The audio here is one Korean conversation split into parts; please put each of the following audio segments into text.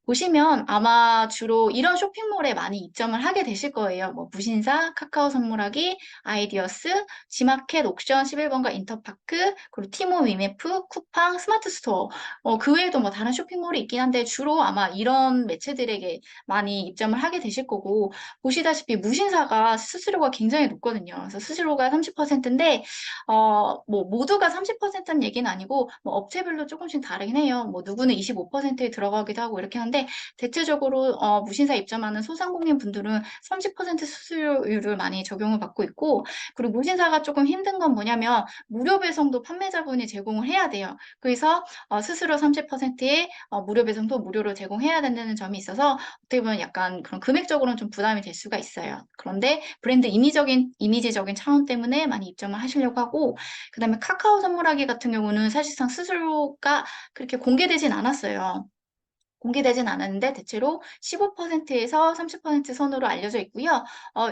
보시면 아마 주로 이런 쇼핑몰에 많이 입점을 하게 되실 거예요. 뭐 무신사, 카카오 선물하기, 아이디어스, 지마켓, 옥션 11번가 인터파크, 그리고 티모, 위메프, 쿠팡, 스마트 스토어. 그 외에도 뭐 다른 쇼핑몰이 있긴 한데 주로 아마 이런 매체들에게 많이 입점을 하게 되실 거고, 보시다시피 무신사가 수수료가 굉장히 높거든요. 그래서 수수료가 30%인데 뭐 모두가 30%는 얘기는 아니고 뭐 업체별로 조금씩 다르긴 해요. 뭐 누구는 25%에 들어가기도 하고 이렇게 하는데 대체적으로 무신사 입점하는 소상공인 분들은 30% 수수료율을 많이 적용을 받고 있고, 그리고 무신사가 조금 힘든 건 뭐냐면 무료 배송도 판매자분이 제공을 해야 돼요. 그래서 스스로 30%의 무료 배송도 무료로 제공해야 된다는 점이 있어서 어떻게 보면 약간 그런 금액적으로는 좀 부담이 될 수가 있어요. 그런데 브랜드 이미지적인 차원 때문에 많이 입점을 하시려고 하고, 그다음에 카카오 선물하기 같은 경우는 사실상 수수료가 그렇게 공개되진 않았어요. 공개되진 않았는데 대체로 15%에서 30% 선으로 알려져 있고요.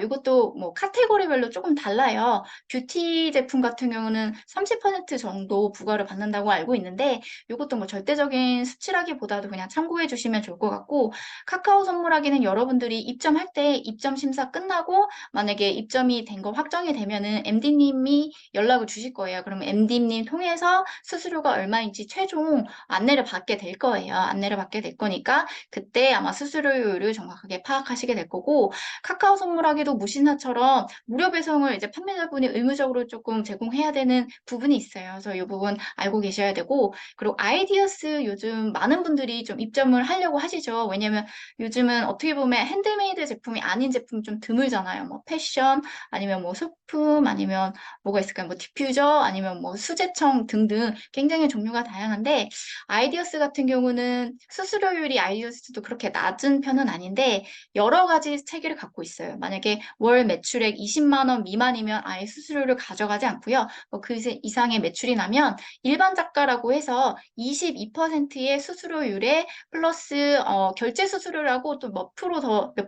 이것도 뭐 카테고리별로 조금 달라요. 뷰티 제품 같은 경우는 30% 정도 부과를 받는다고 알고 있는데 이것도 뭐 절대적인 수치라기보다도 그냥 참고해 주시면 좋을 것 같고, 카카오 선물하기는 여러분들이 입점할 때 입점 심사 끝나고 만약에 입점이 된 거 확정이 되면은 MD님이 연락을 주실 거예요. 그러면 MD님 통해서 수수료가 얼마인지 최종 안내를 받게 될 거예요. 안내를 받게 될 거니까 그때 아마 수수료율을 정확하게 파악하시게 될 거고, 카카오 선물하기도 무신사처럼 무료 배송을 이제 판매자분이 의무적으로 조금 제공해야 되는 부분이 있어요. 그래서 이 부분 알고 계셔야 되고, 그리고 아이디어스 요즘 많은 분들이 좀 입점을 하려고 하시죠. 왜냐면 요즘은 어떻게 보면 핸드메이드 제품이 아닌 제품 좀 드물잖아요. 뭐 패션 아니면 뭐 소품 아니면 뭐가 있을까요? 뭐 디퓨저 아니면 뭐 수제청 등등 굉장히 종류가 다양한데, 아이디어스 같은 경우는 수수료율이 아이디어스도 그렇게 낮은 편은 아닌데 여러 가지 체계를 갖고 있어요. 만약에 월 매출액 20만 원 미만이면 아예 수수료를 가져가지 않고요. 그 이상의 매출이 나면 일반 작가라고 해서 22%의 수수료율에 플러스 결제 수수료라고 또 몇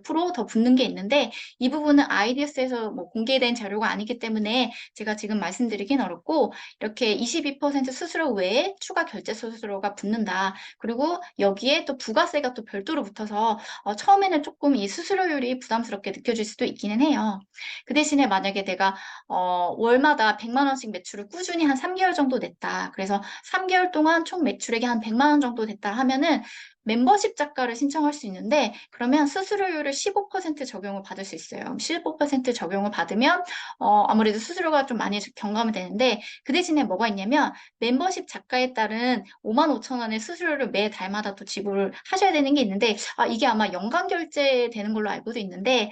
프로 더 붙는 게 있는데, 이 부분은 아이디어스에서 뭐 공개된 자료가 아니기 때문에 제가 지금 말씀드리긴 어렵고, 이렇게 22% 수수료 외에 추가 결제 수수료가 붙는다. 그리고 여기에 또 부가세가 또 별도로 붙어서 처음에는 조금 이 수수료율이 부담스럽게 느껴질 수도 있기는 해요. 그 대신에 만약에 내가 월마다 100만 원씩 매출을 꾸준히 한 3개월 정도 냈다. 그래서 3개월 동안 총 매출액이 한 100만 원 정도 됐다 하면은 멤버십 작가를 신청할 수 있는데, 그러면 수수료율을 15% 적용을 받을 수 있어요. 15% 적용을 받으면 아무래도 수수료가 좀 많이 경감이 되는데, 그 대신에 뭐가 있냐면 멤버십 작가에 따른 5만 5천 원의 수수료를 매 달마다 또 지불을 하셔야 되는 게 있는데, 이게 아마 연간 결제되는 걸로 알고도 있는데,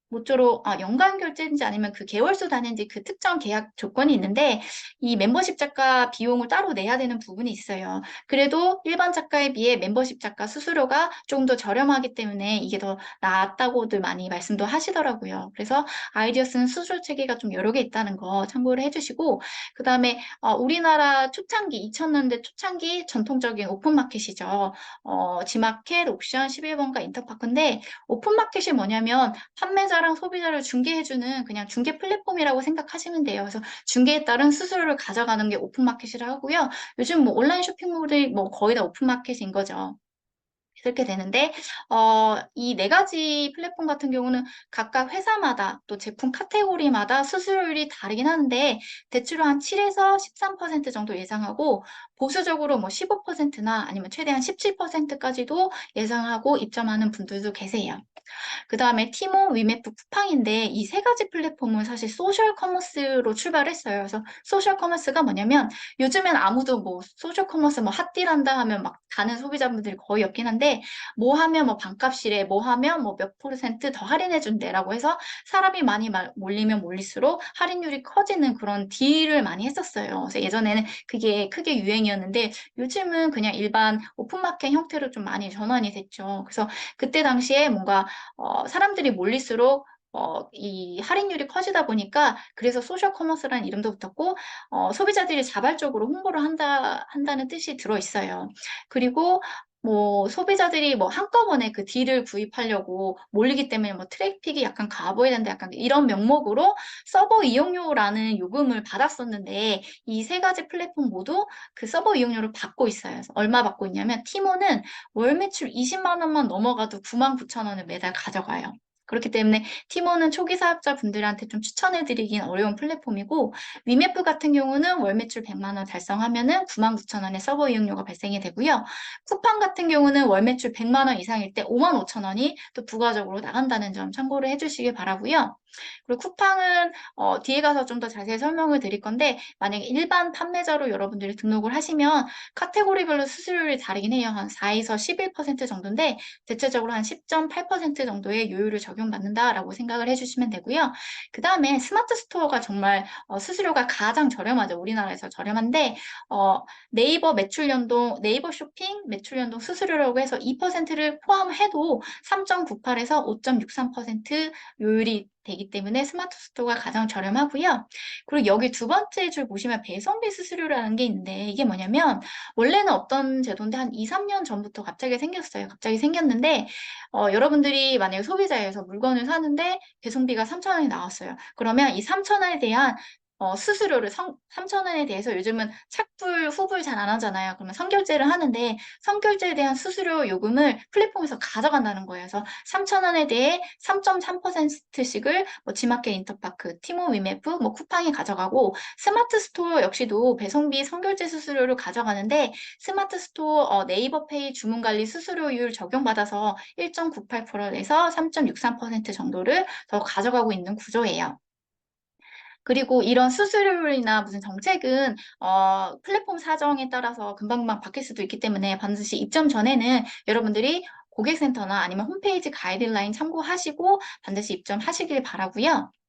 모쪼록 연간 결제인지 아니면 그 개월수 다는지 그 특정 계약 조건이 있는데, 이 멤버십 작가 비용을 따로 내야 되는 부분이 있어요. 그래도 일반 작가에 비해 멤버십 작가 수수료가 조금 더 저렴하기 때문에 이게 더 낫다고들 많이 말씀도 하시더라고요. 그래서 아이디어스는 수수료 체계가 좀 여러 개 있다는 거 참고를 해주시고, 그 다음에 우리나라 초창기 2000년대 초창기 전통적인 오픈마켓이죠. 지마켓, 옥션, 11번가 인터파크인데, 오픈마켓이 뭐냐면 판매자랑 소비자를 중개해주는 그냥 중개 플랫폼이라고 생각하시면 돼요. 그래서 중개에 따른 수수료를 가져가는 게 오픈마켓이라 하고요. 요즘 뭐 온라인 쇼핑몰이 뭐 거의 다 오픈마켓인 거죠. 이렇게 되는데, 이 네 가지 플랫폼 같은 경우는 각각 회사마다 또 제품 카테고리마다 수수료율이 다르긴 하는데, 대체로 한 7에서 13% 정도 예상하고, 보수적으로 뭐 15%나 아니면 최대한 17%까지도 예상하고 입점하는 분들도 계세요. 그 다음에 티모, 위메프, 쿠팡인데 이 세 가지 플랫폼은 사실 소셜 커머스로 출발했어요. 그래서 소셜 커머스가 뭐냐면 요즘엔 아무도 뭐 소셜 커머스 뭐 핫딜한다 하면 막 가는 소비자분들이 거의 없긴 한데, 뭐 하면 뭐 반값이래, 뭐 하면 뭐 몇 퍼센트 더 할인해 준대라고 해서 사람이 많이 몰리면 몰릴수록 할인율이 커지는 그런 딜을 많이 했었어요. 그래서 예전에는 그게 크게 유행이었는데 요즘은 그냥 일반 오픈마켓 형태로 좀 많이 전환이 됐죠. 그래서 그때 당시에 뭔가 사람들이 몰릴수록 이 할인율이 커지다 보니까 그래서 소셜 커머스라는 이름도 붙었고, 소비자들이 자발적으로 홍보를 한다는 뜻이 들어 있어요. 그리고 뭐 소비자들이 뭐 한꺼번에 그 딜을 구입하려고 몰리기 때문에 뭐 트래픽이 약간 가보해야 된다 약간 이런 명목으로 서버 이용료라는 요금을 받았었는데 이 세 가지 플랫폼 모두 그 서버 이용료를 받고 있어요. 그래서 얼마 받고 있냐면 티모는 월 매출 20만 원만 넘어가도 9만 9천 원을 매달 가져가요. 그렇기 때문에 티모는 초기 사업자분들한테 좀 추천해드리긴 어려운 플랫폼이고 위메프 같은 경우는 월 매출 100만 원 달성하면은 9만 9천 원의 서버 이용료가 발생이 되고요. 쿠팡 같은 경우는 월 매출 100만 원 이상일 때 5만 5천 원이 또 부가적으로 나간다는 점 참고를 해주시길 바라고요. 그리고 쿠팡은 뒤에 가서 좀 더 자세히 설명을 드릴 건데 만약에 일반 판매자로 여러분들이 등록을 하시면 카테고리별로 수수료율이 다르긴 해요. 한 4에서 11% 정도인데 대체적으로 한 10.8% 정도의 요율을 적용받는다라고 생각을 해주시면 되고요. 그 다음에 스마트 스토어가 정말 수수료가 가장 저렴하죠. 우리나라에서 저렴한데 네이버 매출 연동, 네이버 쇼핑 매출 연동 수수료라고 해서 2%를 포함해도 3.98에서 5.63% 요율이 되기 때문에 스마트 스토어가 가장 저렴하고요. 그리고 여기 두 번째 줄 보시면 배송비 수수료라는 게 있는데 이게 뭐냐면 원래는 없던 제도인데 한 2, 3년 전부터 갑자기 생겼어요. 갑자기 생겼는데 여러분들이 만약에 소비자에서 물건을 사는데 배송비가 3천 원이 나왔어요. 그러면 이 3천 원에 대한 수수료를 3천 원에 대해서 요즘은 착불, 후불 잘 안 하잖아요. 그러면 선결제를 하는데 선결제에 대한 수수료 요금을 플랫폼에서 가져간다는 거예요. 그래서 3천 원에 대해 3.3%씩을 뭐 지마켓 인터파크, 티모 위메프, 뭐 쿠팡이 가져가고 스마트 스토어 역시도 배송비 선결제 수수료를 가져가는데 스마트 스토어 네이버 페이 주문 관리 수수료율 적용받아서 1.98%에서 3.63% 정도를 더 가져가고 있는 구조예요. 그리고 이런 수수료율이나 무슨 정책은 플랫폼 사정에 따라서 금방금방 바뀔 수도 있기 때문에 반드시 입점 전에는 여러분들이 고객센터나 아니면 홈페이지 가이드라인 참고하시고 반드시 입점하시길 바라고요.